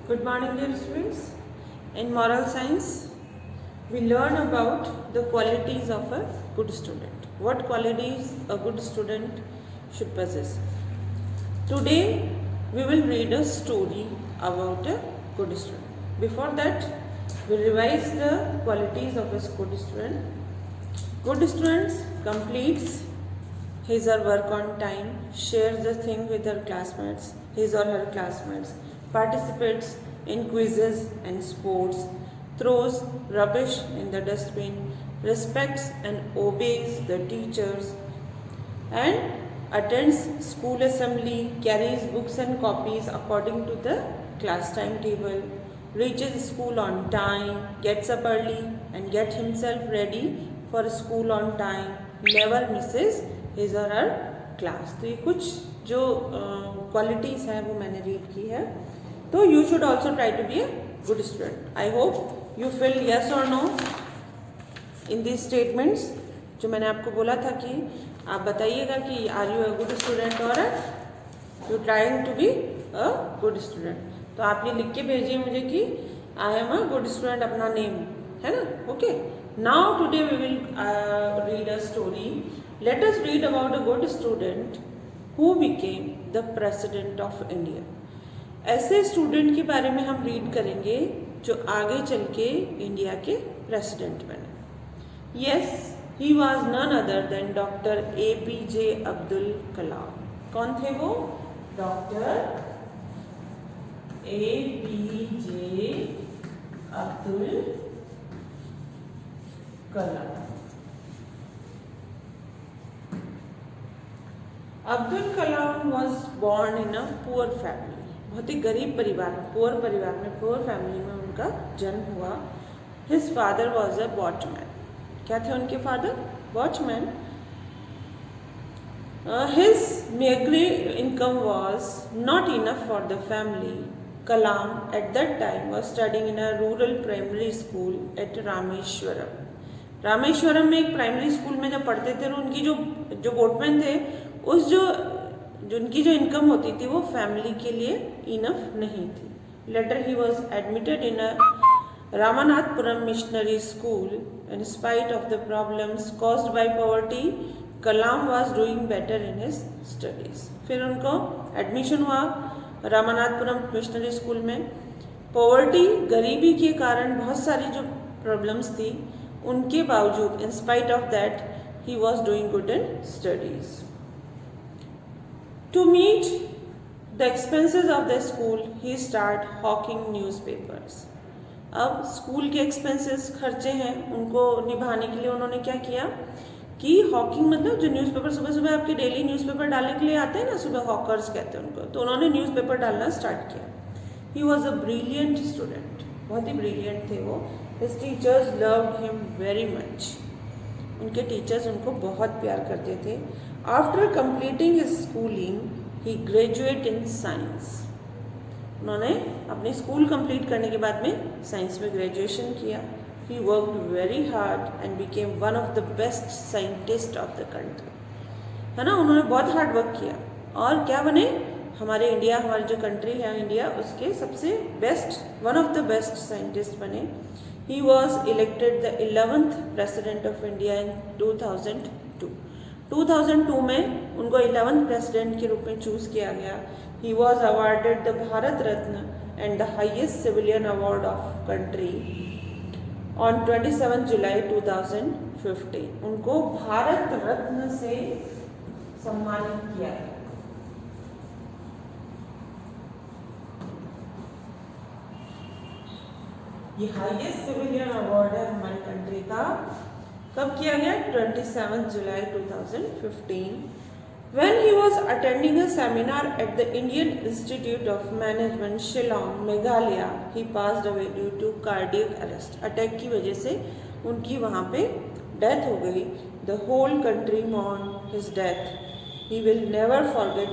Good morning, dear students. In moral science, we learn about the qualities of a good student. What qualities a good student should possess. Today, we will read a story about a good student. Before that, we revise the qualities of a good student. Good students completes his or work on time, shares the thing with her classmates, his or her classmates, participates in quizzes and sports, throws rubbish in the dustbin, respects and obeys the teachers, and attends school assembly, carries books and copies according to the class timetable, reaches school on time, gets up early and gets himself ready for school on time, never misses his or her class. तो ये कुछ जो qualities हैं वो मैंने read की है. तो you should also try to be a good student. I hope you fill yes और नो इन दिस स्टेटमेंट्स. जो मैंने आपको बोला था कि आप बताइएगा कि are you a good student और you trying to be a good student. तो आप ये लिख के भेजिए मुझे कि I am a good student, अपना नेम है ना. Okay, now today we will read a story. Let us read about a good student who became the president of India. ऐसे स्टूडेंट के बारे में हम रीड करेंगे जो आगे चल के इंडिया के प्रेसिडेंट बने. Yes, he was none other than doctor APJ Abdul Kalam. कौन थे वो? Doctor APJ Abdul Kalam. Abdul Kalam was born in a poor family. बहुत ही गरीब परिवार में, पुअर परिवार में, पुअर फैमिली में उनका जन्म हुआ. His father was a watchman. क्या थे उनके father? Watchman. His meagre income was not enough for the family. Kalam at that time was studying in a rural primary school at Rameswaram. Rameswaram में एक प्राइमरी स्कूल में जब पढ़ते थे, उनकी जो वोटमैन थे, उस जो उनकी जो इनकम होती थी वो फैमिली के लिए इनफ नहीं थी. Letter he was admitted in a Ramanathapuram missionary school. In spite of the problems caused by poverty, Kalam was doing better in his studies. फिर उनको एडमिशन हुआ रामनाथपुरम मिशनरी स्कूल में. पॉवर्टी, गरीबी के कारण बहुत सारी जो प्रॉब्लम्स थी, उनके बावजूद in spite of that he was doing good in studies. To meet the expenses of the school, he started hawking newspapers. अब स्कूल के एक्सपेंसेस, खर्चे हैं, उनको निभाने के लिए उन्होंने क्या किया कि हॉकिंग, मतलब जो न्यूज़पेपर सुबह सुबह आपके डेली न्यूज़पेपर डालने के लिए आते हैं ना, सुबह हॉकर्स कहते हैं उनको, तो उन्होंने न्यूज़पेपर डालना स्टार्ट किया. He was a brilliant student. बहुत ही ब्रिलियंट थे वो. His teachers loved him very much. उनके टीचर्स उनको बहुत प्यार करते थे. After completing his schooling he graduate in science. उन्होंने अपनी स्कूल कंप्लीट करने के बाद में साइंस में ग्रेजुएशन किया. He worked very hard and became one of the best scientist of the country. है ना, उन्होंने बहुत हार्ड वर्क किया और क्या बने? हमारे इंडिया, हमारी जो कंट्री है इंडिया, उसके सबसे best, one of the best scientist बने. He was elected the 11th president of India in 2002. 2002 में उनको 11th प्रेसिडेंट के रूप में चूज किया गया. He was awarded the Bharat Ratna and the highest civilian award of country on 27 जुलाई 2015. उनको भारत रत्न से सम्मानित किया गया. ये हाईएस्ट सिविलियन अवार्ड है हमारी कंट्री का. कब किया गया? 27 जुलाई 2015. When he was attending a seminar at the Indian Institute of Management, Shillong, Meghalaya, he passed away due to cardiac arrest. Attack की वजह से उनकी वहाँ पे डेथ हो गई. The whole country mourned his death. We will never forget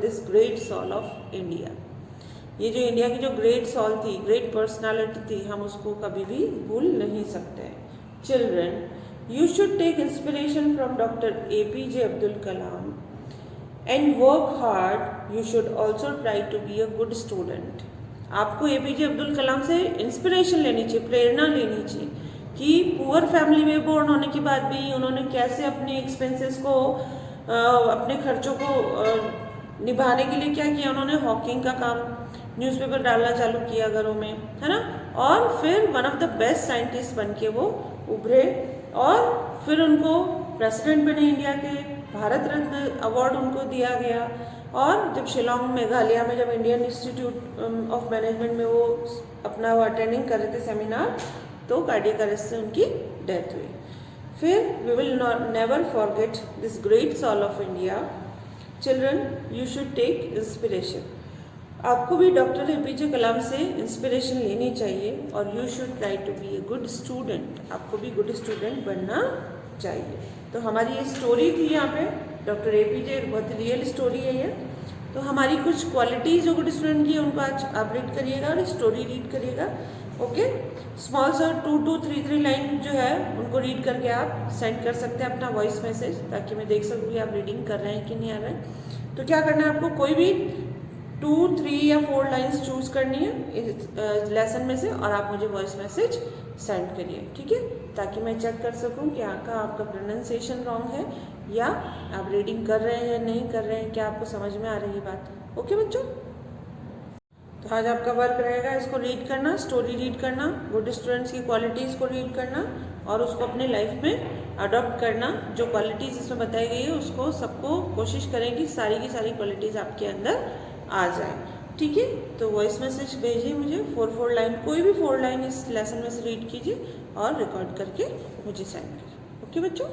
this great soul of India. ये जो इंडिया की जो ग्रेट सोल थी, ग्रेट पर्सनालिटी थी, हम उसको कभी भी भूल नहीं सकते. Children, you should take inspiration from Dr. APJ Abdul Kalam and work hard you should also try to be a good student. आपको एपीजे अब्दुल कलाम से इंस्पिरेशन लेनी चाहिए, प्रेरणा लेनी चाहिए कि पुअर फैमिली में बोर्न होने के बाद भी उन्होंने कैसे अपने एक्सपेंसेस को अपने खर्चों को निभाने के लिए क्या किया। उन्होंने हॉकिंग का काम, न्यूज़पेपर डालना चालू किया घरों में, है ना, और फिर one of the best scientist बन के वो उभरे और फिर उनको प्रेसिडेंट बने इंडिया के, भारत रत्न अवार्ड उनको दिया गया। और जब शिलोंग मेघालय में जब इंडियन इंस्टीट्यूट ऑफ मैनेजमेंट में वो अपना वो अटेंडिंग कर रहे थे सेमिनार, तो कार्डियक अरेस्ट से उनकी डेथ हुई। फिर we will never forget this great soul of India. Children, you should take inspiration. आपको भी डॉक्टर एपीजे कलाम से इंस्पिरेशन लेनी चाहिए और you should try to be a good student. आपको भी गुड स्टूडेंट बनना चाहिए। तो हमारी ये स्टोरी थी यहाँ पे डॉक्टर एपीजे, बहुत रियल स्टोरी है ये। तो हमारी कुछ क्वालिटीज़ जो गुड स्टूडेंट की है उनको आज आप रीड करिएगा और स्टोरी रीड करिएगा। ओके, स्मॉल सा 2 to 3 लाइन जो है उनको रीड करके आप सेंड कर सकते हैं अपना वॉइस मैसेज, ताकि मैं देख सकूँ कि आप रीडिंग कर रहे हैं कि नहीं आ रहे हैं। तो क्या करना है आपको, कोई भी 2, 3 या 4 लाइन्स चूज़ करनी है इस लेसन में से और आप मुझे वॉइस मैसेज सेंड करिए, ठीक है, ताकि मैं चेक कर सकूं कि आपका प्रोनाउंसिएशन रॉन्ग है या आप रीडिंग कर रहे हैं नहीं कर रहे हैं, क्या आपको समझ में आ रही है बात। ओके बच्चों, तो आज आपका वर्क रहेगा इसको रीड करना, स्टोरी रीड करना, गुड स्टूडेंट्स की क्वालिटीज़ को रीड करना और उसको अपने लाइफ में अडॉप्ट करना। जो क्वालिटीज़ इसमें बताई गई है उसको सबको कोशिश करें कि सारी की सारी क्वालिटीज़ आपके अंदर आ जाए, ठीक है। तो वॉइस मैसेज भेजिए मुझे 4 लाइन, कोई भी 4 लाइन इस लेसन में से रीड कीजिए और रिकॉर्ड करके मुझे सेंड कीजिए। ओके बच्चों।